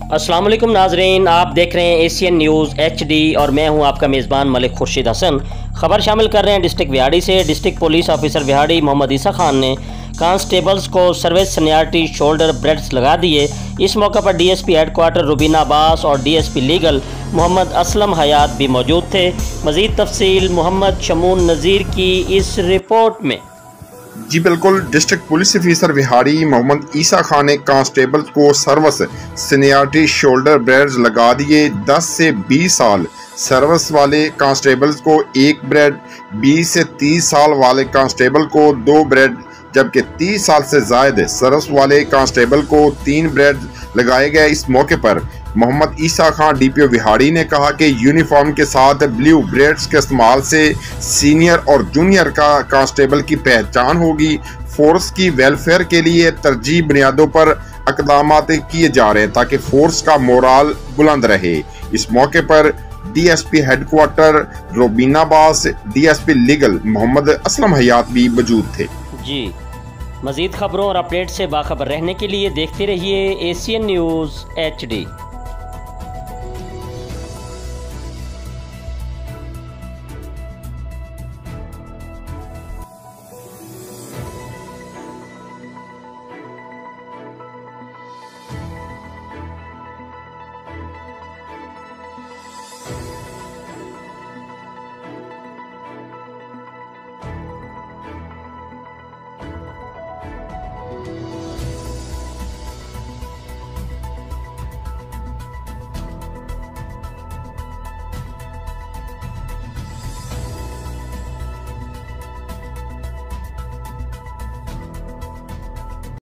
अस्सलाम वालेकुम नाजरीन, आप देख रहे हैं एशियन न्यूज़ HD और मैं हूं आपका मेज़बान मलिक खुर्शीद हसन। खबर शामिल कर रहे हैं डिस्ट्रिक्ट विहाड़ी से। District police officer Vehari Muhammad Isa Khan ने कांस्टेबल्स को सर्विस सीनियरिटी शोल्डर ब्रेड्स लगा दिए। इस मौके पर DSP हेडक्वार्टर रुबीना अब्बास और DSP लीगल मोहम्मद असलम हयात भी मौजूद थे। मज़ीद तफसील मोहम्मद शमून नज़ीर की इस रिपोर्ट में। जी बिल्कुल, district police officer Vehari Muhammad Isa Khan ने कांस्टेबल्स को सर्विस सीनियरिटी शोल्डर ब्रेड्स लगा दिए। 10 से 20 साल सर्विस वाले कांस्टेबल्स को 1 ब्रेड, 20 से 30 साल वाले कांस्टेबल को 2 ब्रेड, जबकि 30 साल से ज़ायद सर्विस वाले कांस्टेबल को 3 ब्रेड लगाए गए। इस मौके पर मोहम्मद ईसा खान DPO विहाड़ी ने कहा कि यूनिफॉर्म के साथ ब्लू ब्रेड्स के इस्तेमाल से सीनियर और जूनियर का कांस्टेबल की पहचान होगी। फोर्स की वेलफेयर के लिए तरजीह बुनियादों पर इक़दाम किए जा रहे हैं ताकि फोर्स का मोराल बुलंद रहे। इस मौके पर DSP headquarter Rubina Abbas, DSP legal Muhammad Aslam Hayat भी मौजूद थे। जी, मज़ीद खबरों और अपडेट से बाखबर रहने के लिए देखते रहिए एशियन न्यूज़ HD।